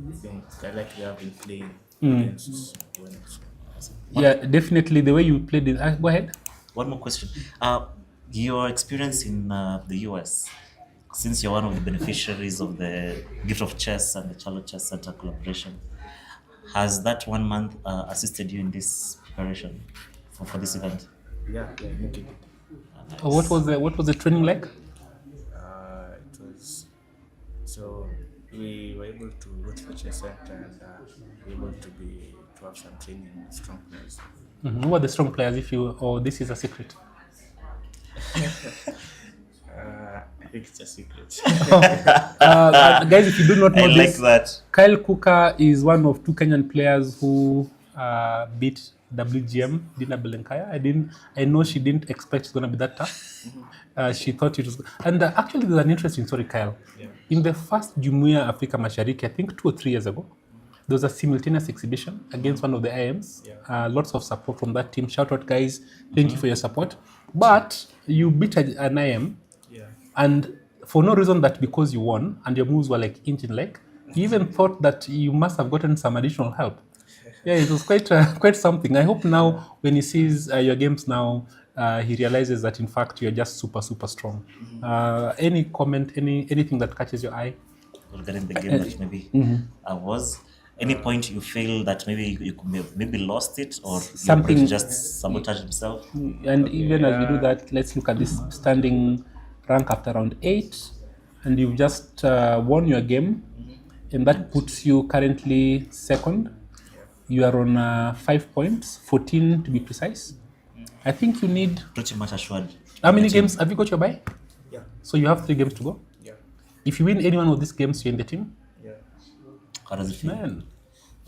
I think I like to have been playing against opponents. Yeah, definitely the way you played it. Go ahead. One more question. Your experience in the US, since you're one of the beneficiaries of the Gift of Chess and the Charlotte Chess Center collaboration, has that 1 month assisted you in this preparation for this event? Yeah, I think it did. What was the training like? It was so we were able to go to the chess center and we were able to have some training with strong players. Who are the strong players? This is a secret. I think it's a secret. Guys, if you do not know I like this, that. Kyle Kuka is one of 2 Kenyan players who beat WGM Dina Belenkaya. I know she didn't expect it's going to be that tough. She thought it was. And actually, there's an interesting story, Kyle. Yeah. In the first Jumuiya Afrika Mashariki, I think 2 or 3 years ago, there was a simultaneous exhibition against one of the IMs. Yeah. Lots of support from that team. Shout out, guys. Thank you for your support. But you beat an IM, Yeah. and for no reason that because you won and your moves were like inch and leg, you even thought that you must have gotten some additional help. Yeah, it was quite something. I hope now when he sees your games now, he realizes that in fact you're just super, super strong. Any comment, anything that catches your eye? Regarding the game that maybe I was. Any point you feel that maybe you could have maybe lost it or Something- you just sabotage himself? And even as we do that, let's look at this standing rank after round 8, and you've just won your game, and that puts you currently second. You are on 5 points, 14 to be precise. I think you need. Pretty much assured. How many games have you got your bye? Yeah. So you have 3 games to go. Yeah. If you win any one of these games, you're in the team. Yeah. How does it feel? Man.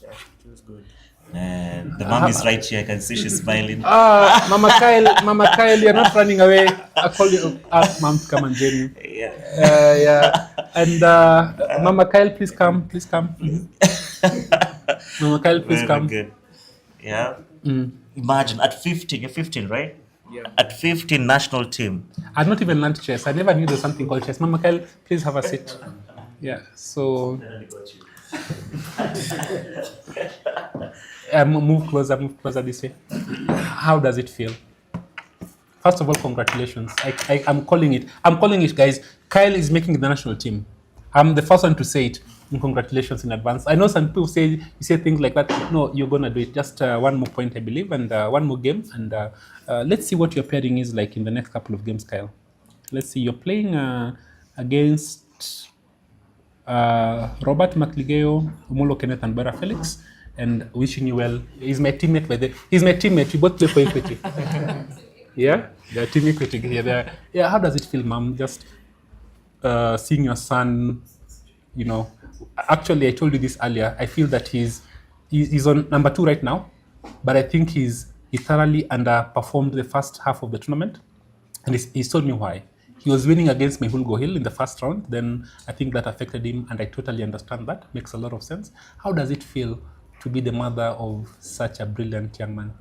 Yeah. It feels good. The mom is right here. I can see she's smiling. Mama Kyle, you're not running away. I call you ask mom to come and join you. Yeah. Yeah. And Mama Kyle, please come. Mama Kyle, please Very come. good. Yeah. Imagine at 15, you're 15, right? Yeah. At 15, national team. I'd not even learned chess. I never knew there's something called chess. Mama Kyle, please have a seat. Yeah. So move closer this way. How does it feel? First of all, congratulations. I'm calling it, guys. Kyle is making the national team. I'm the first one to say it. And congratulations in advance. I know some people say things like that. No, you're gonna do it. Just one more point, I believe, and one more game. And let's see what your pairing is like in the next couple of games, Kyle. Let's see. You're playing against Robert McLigeo, Umulo Kenneth, and Bara Felix. And wishing you well. He's my teammate, by the. He's my teammate. We both play for Equity. Yeah, they're team Equity here. Yeah, how does it feel, Mom? Just seeing your son, Actually, I told you this earlier. I feel that he's on number 2 right now, but I think he thoroughly underperformed the first half of the tournament, and he's told me why. He was winning against Mehul Gohil in the first round. Then I think that affected him, and I totally understand that. Makes a lot of sense. How does it feel to be the mother of such a brilliant young man?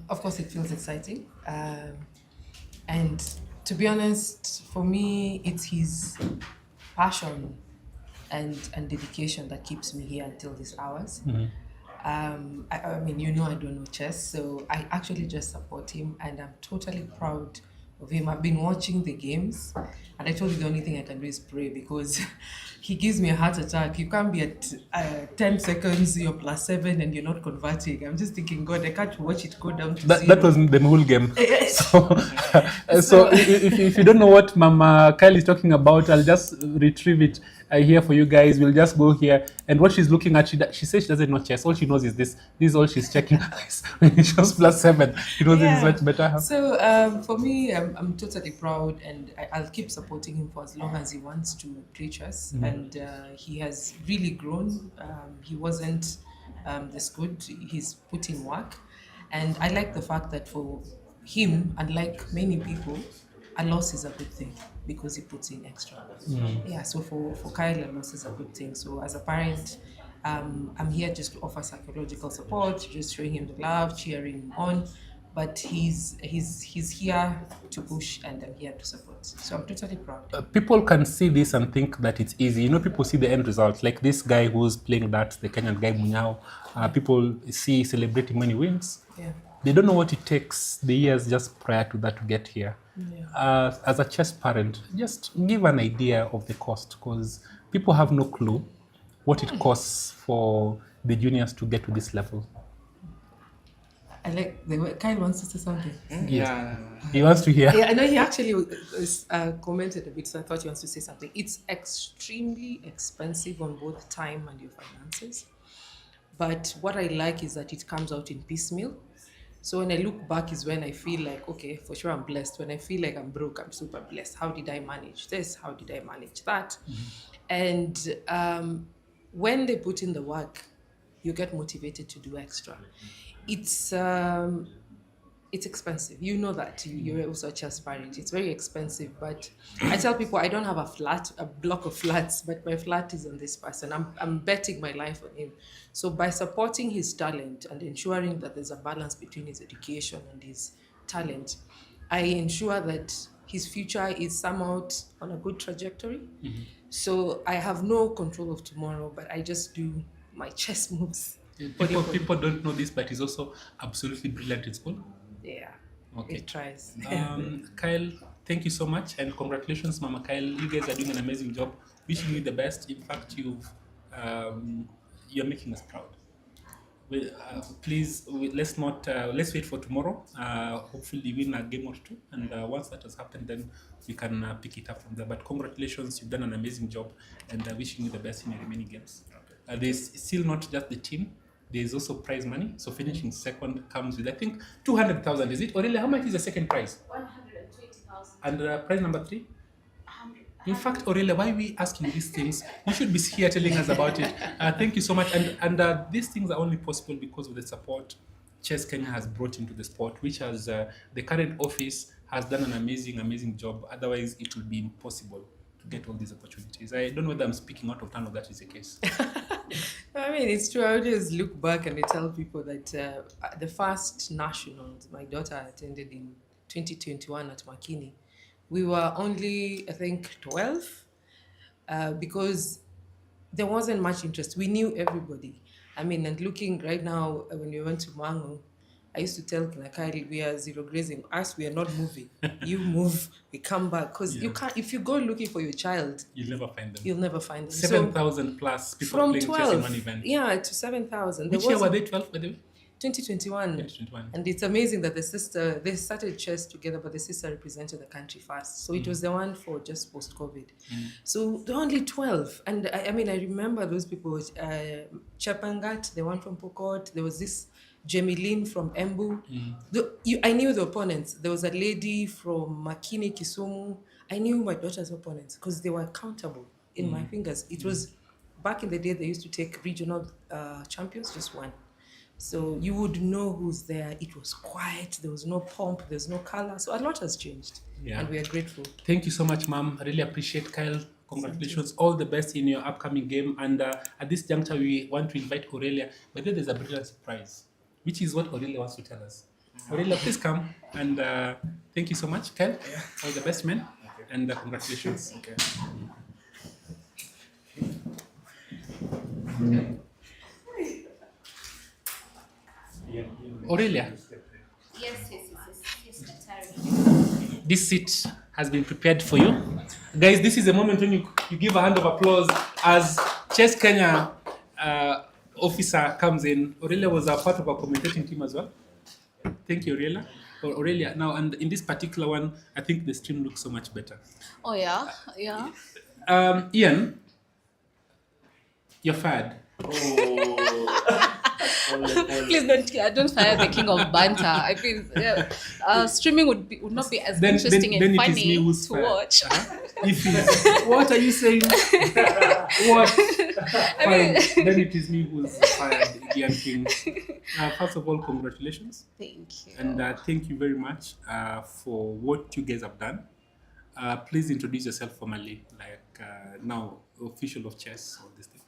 Of course, it feels exciting, and to be honest, for me, it's his passion and dedication that keeps me here until these hours. I mean, I don't know chess, so I actually just support him, and I'm totally proud of him. I've been watching the games, and I told you the only thing I can do is pray because he gives me a heart attack. You can't be at 10 seconds, you're +7, and you're not converting. I'm just thinking, God, I can't watch it go down to 0. That was the whole game. So if you don't know what Mama Kyle is talking about, I'll just retrieve it here for you guys. We'll just go here. And what she's looking at, she says she doesn't know chess. All she knows is this. This is all she's checking. When it shows +7, you know this is much better. So for me, I'm totally proud, and I'll keep supporting him for as long as he wants to play chess. And he has really grown. He wasn't this good. He's put in work. And I like the fact that for him, unlike many people, a loss is a good thing because he puts in extra. Yeah, so for Kyle, a loss is a good thing. So as a parent, I'm here just to offer psychological support, just showing him the love, cheering him on. But he's here to push, and I'm here to support. So I'm totally proud. People can see this and think that it's easy. You know, people see the end result, like this guy who's playing that, the Kenyan guy Munyao. People see celebrating when he wins. Yeah. They don't know what it takes the years just prior to that to get here. Yeah. As a chess parent, just give an idea of the cost, because people have no clue what it costs for the juniors to get to this level. I like the way Kyle wants to say something. Yeah. He wants to hear. Yeah, I know he actually commented a bit, so I thought he wants to say something. It's extremely expensive on both time and your finances. But what I like is that it comes out in piecemeal. So when I look back is when I feel like, okay, for sure I'm blessed. When I feel like I'm broke, I'm super blessed. How did I manage this? How did I manage that? And when they put in the work, you get motivated to do extra. It's expensive. You know that. You're also a chess parent. It's very expensive. But I tell people I don't have a block of flats, but my flat is on this person. I'm betting my life on him. So by supporting his talent and ensuring that there's a balance between his education and his talent, I ensure that his future is somehow on a good trajectory. So I have no control of tomorrow, but I just do my chess moves. People don't know this, but he's also absolutely brilliant in school. Yeah, okay. It tries. Kyle, thank you so much, and congratulations, Mama Kyle. You guys are doing an amazing job. Wishing you the best. In fact, you're making us proud. Please, let's wait for tomorrow. Hopefully, win a game or two, and once that has happened, then we can pick it up from there. But congratulations, you've done an amazing job, and wishing you the best in your remaining games. There's still not just the team. There's also prize money. So finishing second comes with, I think, 200,000. Is it? Or really, how much is the second prize? 120,000. And prize number 3? In fact, Aurelia, why are we asking these things? You should be here telling us about it. Thank you so much. And these things are only possible because of the support Chess Kenya has brought into the sport, which has the current office has done an amazing job. Otherwise, it would be impossible to get all these opportunities. I don't know whether I'm speaking out of turn or that is the case. I mean, it's true. I always look back and I tell people that the first nationals my daughter attended in 2021 at Makini, we were only, I think, 12 because there wasn't much interest. We knew everybody. I mean, and looking right now, when we went to Mango, I used to tell Kinakari, we are zero grazing. Us, we are not moving. You move, we come back. Because you can't, if you go looking for your child, you'll never find them. You'll never find them. 7,000 plus people from playing 12, chess in one event. Yeah, to 7,000. Which year were they 12, by the way? 2021. And it's amazing that they started chess together, but the sister represented the country first. So it was the one for just post-COVID. So they're only 12. And I mean, I remember those people, Chapangat, the one from Pokot, there was this Jamie Lin from Embu. I knew the opponents. There was a lady from Makini, Kisumu. I knew my daughter's opponents because they were countable in my fingers. It was, back in the day, they used to take regional champions, just one. So you would know who's there. It was quiet. There was no pomp. There's no color. So a lot has changed. Yeah. And we are grateful. Thank you so much, Ma'am. I really appreciate Kyle. Congratulations. All the best in your upcoming game. And at this juncture, we want to invite Aurelia. But then there's a brilliant surprise, which is what Aurelia wants to tell us. Aurelia, please come. And thank you so much, Kyle. All the best, man. Okay. And congratulations. Okay. Aurelia. Yes, Daktari. this seat has been prepared for you. Guys, this is a moment when you give a hand of applause as Chess Kenya officer comes in. Aurelia was a part of our commentating team as well. Thank you, Aurelia. Aurelia. Now, and in this particular one, I think the stream looks so much better. Oh, yeah? Yeah. Ian, you're fired. Please don't fire the king of banter. I feel streaming would not be as interesting and funny to watch. If it's, what are you saying? What? Fine. Then it is me who's fired, Ian King. First of all, congratulations. Thank you. And thank you very much for what you guys have done. Please introduce yourself formally, like now official of chess or this thing.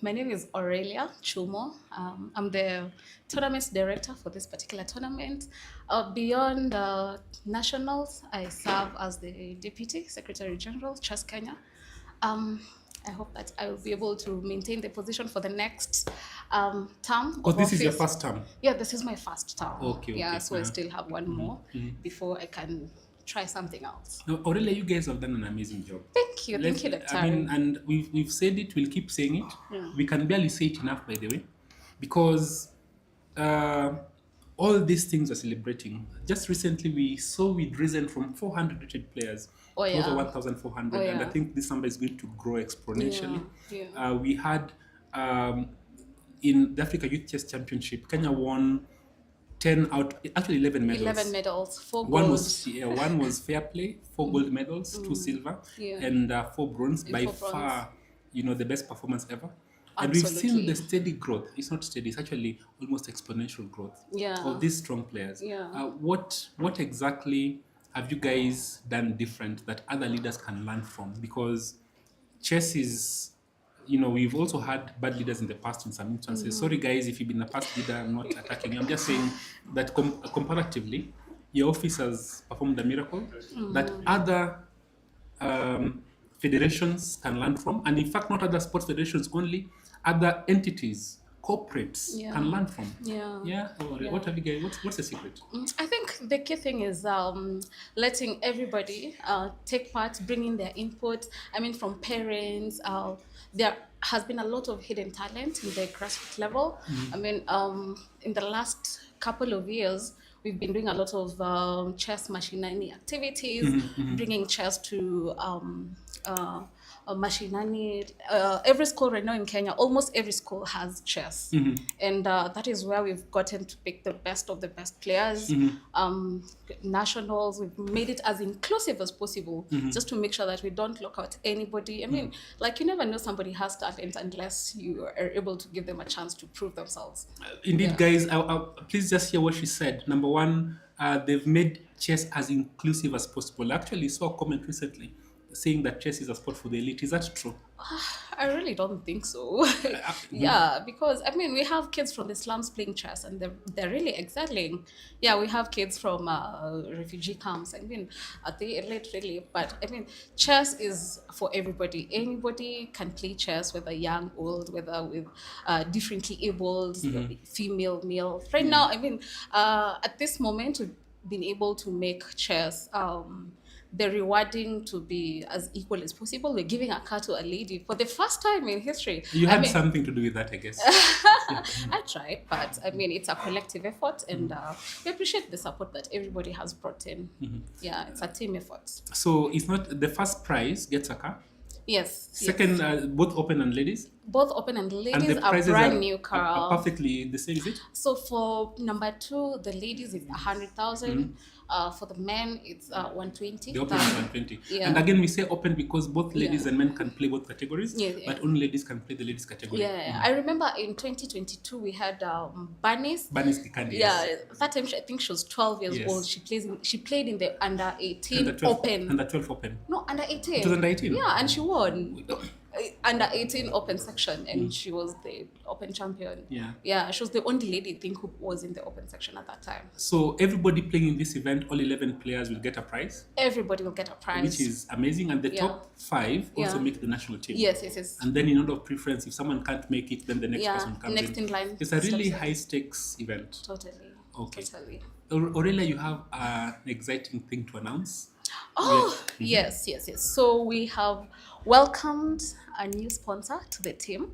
My name is Aurelia Chumo. I'm the tournament director for this particular tournament. Beyond nationals, I serve as the Deputy Secretary General, Chess Kenya. I hope that I will be able to maintain the position for the next term. Because this is your first term? Yeah, this is my first term. Okay. Yeah, so I still have one more before I can try something else. No, Aurelia, you guys have done an amazing job. Thank you, Dr. I mean, and we've said it, we'll keep saying it. Yeah. We can barely say it enough, by the way, because all these things are celebrating. Just recently, we'd risen from 400 rated players to over 1,400, and I think this number is going to grow exponentially. Yeah. We had in the Africa Youth Chess Championship, Kenya won 11 medals. 11 medals, 4 One gold. one was fair play, 4 gold medals, 2 silver, and 4 bronze. By far, the best performance ever. And we've seen the steady growth. It's not steady; it's actually almost exponential growth of these strong players. Yeah. What exactly have you guys done different that other leaders can learn from? Because chess is, we've also had bad leaders in the past in some instances. Sorry, guys, if you've been a past leader, I'm not attacking you. I'm just saying that comparatively, your office has performed a miracle that other federations can learn from. And in fact, not other sports federations only, other entities, corporates can learn from. What have you guys, what's the secret? I think the key thing is letting everybody take part, bringing their input. I mean, from parents, there has been a lot of hidden talent in the grassroots level. I mean, in the last couple of years, we've been doing a lot of chess machinani activities, bringing chess to machinani. Every school right now in Kenya, almost every school has chess. And that is where we've gotten to pick the best of the best players. Nationals, we've made it as inclusive as possible, just to make sure that we don't lock out anybody. I mean, like, you never know somebody has talent unless you are able to give them a chance to prove themselves. Indeed, guys, please just hear what she said. Number one, they've made chess as inclusive as possible. I actually saw a comment recently saying that chess is a sport for the elite. Is that true? I really don't think so. Yeah, because I mean, we have kids from the slums playing chess and they're really excelling. Yeah, we have kids from refugee camps. I mean, are they elite really? But I mean, chess is for everybody. Anybody can play chess, whether young, old, whether with differently abled, female, male. Right now, I mean, at this moment, we've been able to make chess the rewarding to be as equal as possible. We're giving a car to a lady for the first time in history. You had something to do with that, I guess. I tried, but I mean, it's a collective effort, and we appreciate the support that everybody has brought in. Yeah, it's a team effort. So it's not the first prize gets a car? Yes. Second, both open and ladies? Both open and ladies and the are brand new car. Are perfectly the same, is it? So for number 2, the ladies is 100,000. For the men, it's 120. The open is 120. Yeah. And again, we say open because both ladies and men can play both categories, but only ladies can play the ladies category. Yeah, I remember in 2022 we had Bernice. Bernice Kikandi. Yeah, that time I think she was 12 years old. She played in the under 18 open. Under 12 open. No, under 18. It was under 18. Yeah, and she won. Under 18 open section, and she was the open champion. Yeah, she was the only lady I think who was in the open section at that time. So everybody playing in this event, all 11 players will get a prize. Everybody will get a prize, which is amazing. And the top 5 also make the national team. Yes. And then in order of preference, if someone can't make it, then the next person comes next in line. It's a really high stakes event. Totally. Okay. Totally. Aurelia, you have an exciting thing to announce. Oh, yes. So we have welcomed a new sponsor to the team.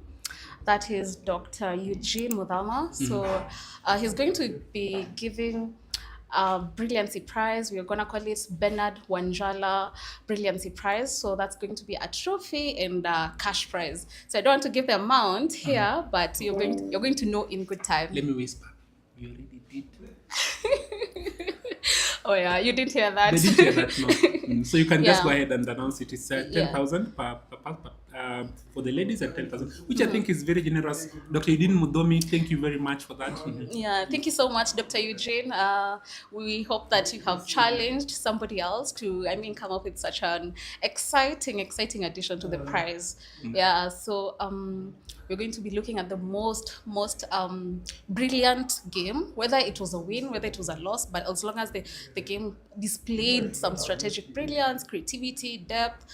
That is Dr. Eugene Mudama. So he's going to be giving a Brilliancy Prize. We're going to call it Bernard Wanjala Brilliancy Prize. So that's going to be a trophy and a cash prize. So I don't want to give the amount here, but you're going to know in good time. Let me whisper. You already did. Oh yeah, you didn't hear that. They didn't hear that, no. So you can just Yeah. go ahead and announce it. It's 10,000 for the ladies and 10,000, which I think is very generous. Dr. Eugene Mudomi, thank you very much for that. Yeah, thank you so much, Dr. Eugene. We hope that you have challenged somebody else to, come up with such an exciting addition to the prize. Yeah, so we're going to be looking at the most brilliant game, whether it was a win, whether it was a loss, but as long as the game displayed some strategic brilliance, creativity, depth.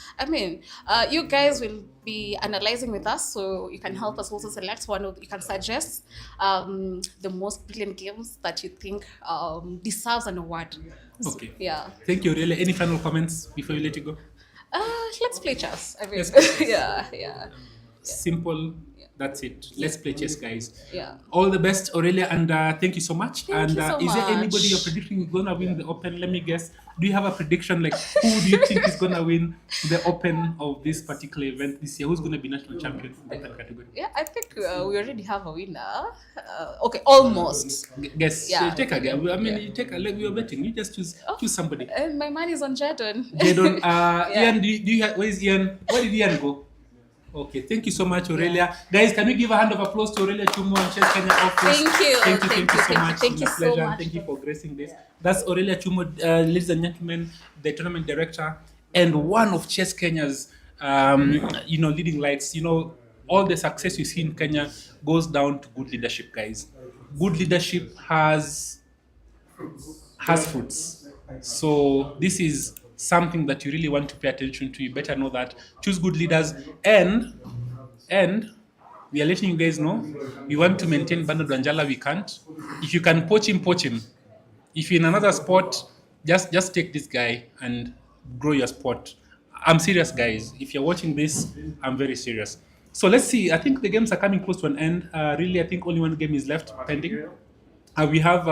You guys will be analyzing with us, so you can help us also select one you can suggest the most brilliant games that you think deserves an award. Okay. Yeah. Thank you, Aurelia. Any final comments before we let you go? Let's play chess. Let's play chess. Yeah. Simple. That's it. Let's play chess, guys. Yeah. All the best, Aurelia, and thank you so much. Thank you so Is there much. anybody you're predicting is gonna win the Open? Let me guess. Do you have a prediction? Like, who do you think is gonna win the Open of this particular event this year? Who's gonna be national champion in that category? Yeah, I think we already have a winner. Okay, almost. Guess. Yeah. Take a guess. You take a leg. We are betting. You just choose somebody. And my money is on Jadon. Jadon. Ian, do you where is Ian? Where did Ian go? Okay, thank you so much, Aurelia. Guys, can we give a hand of applause to Aurelia Chumo and Chess Kenya office? Thank you. Thank you so much. Thank It's you a so pleasure. much. Thank you for gracing this. That's Aurelia Chumo, ladies and gentlemen, the tournament director and one of Chess Kenya's, leading lights. All the success you see in Kenya goes down to good leadership, guys. Good leadership has fruits. So this is something that you really want to pay attention to. You better know that. Choose good leaders, and we are letting you guys know we want to maintain Bernard Wanjala. We can't. If you can poach him. If you're in another sport, just take this guy and grow your sport. I'm serious, guys. If you're watching this, I'm very serious. So let's see. I think the games are coming close to an end. Really, I think only one game is left pending. We have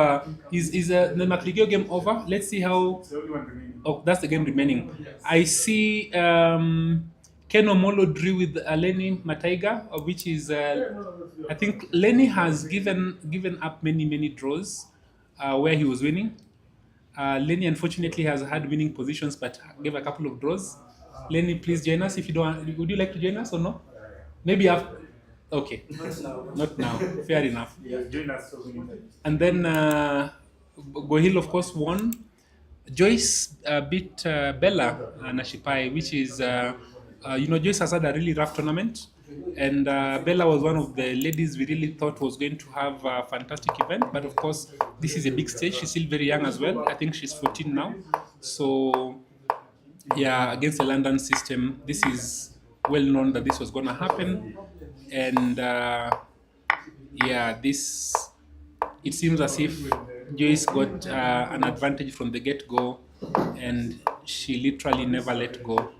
is the Macligio game over? Let's see how. Oh, that's the game remaining. I see Ken Omolo drew with Lenny Mataiga, which is I think Lenny has given up many draws where he was winning. Lenny unfortunately has had winning positions, but gave a couple of draws. Lenny, please join us if you don't. Would you like to join us or no? Maybe after. Okay. Not now. Fair enough. Join us. And then Gohil, of course, won. Joyce beat Bella Nashipai, which is, Joyce has had a really rough tournament. And Bella was one of the ladies we really thought was going to have a fantastic event. But of course, this is a big stage. She's still very young as well. I think she's 14 now. So, yeah, against the London system, this is well known that this was going to happen. And it seems as if Joyce got an advantage from the get-go, and she literally never let go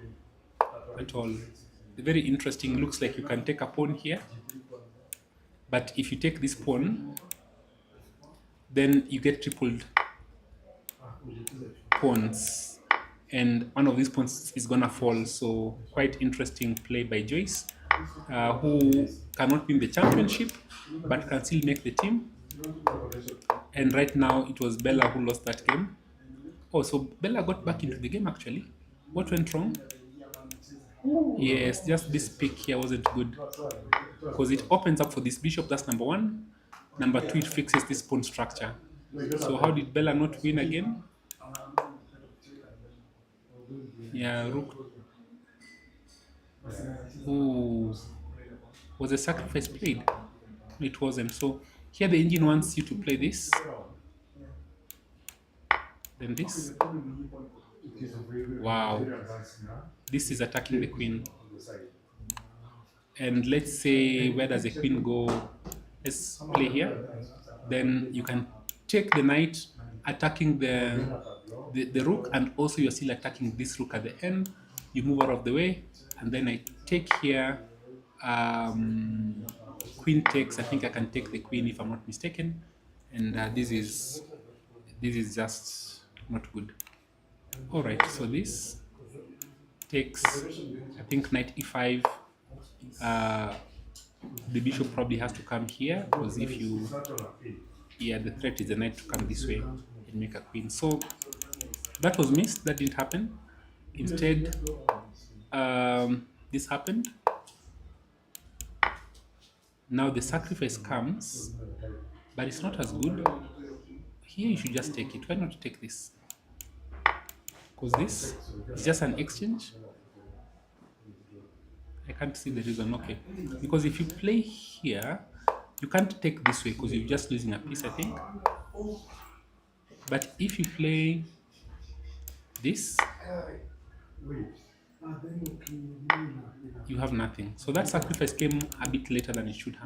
at all. Very interesting. Looks like you can take a pawn here, but if you take this pawn, then you get tripled pawns, and one of these pawns is gonna fall. So quite interesting play by Joyce, who cannot win the championship but can still make the team. And right now it was Bella who lost that game. Oh, so Bella got back into the game actually. What went wrong? Yes, just this pick here wasn't good, because it opens up for this bishop. That's number one. Number two, it fixes this pawn structure. So how did Bella not win again? Yeah, rook. Ooh. Was a sacrifice played? It wasn't. So here the engine wants you to play this, then this. Wow. This is attacking the queen. And let's say, where does the queen go? Let's play here. Then you can take the knight attacking the rook, and also you're still attacking this rook at the end. You move out of the way, and then I take here. Queen takes. I think I can take the queen if I'm not mistaken, and this is just not good. All right, so this takes. I think knight e5. The bishop probably has to come here, because if you, yeah, the threat is the knight to come this way and make a queen. So that was missed. That didn't happen. Instead, this happened. Now the sacrifice comes, but it's not as good. Here you should just take it. Why not take this? Because this is just an exchange. I can't see the reason. Okay, because if you play here, you can't take this way because you're just losing a piece, I think. But if you play this, you have nothing. So that sacrifice came a bit later than it should have.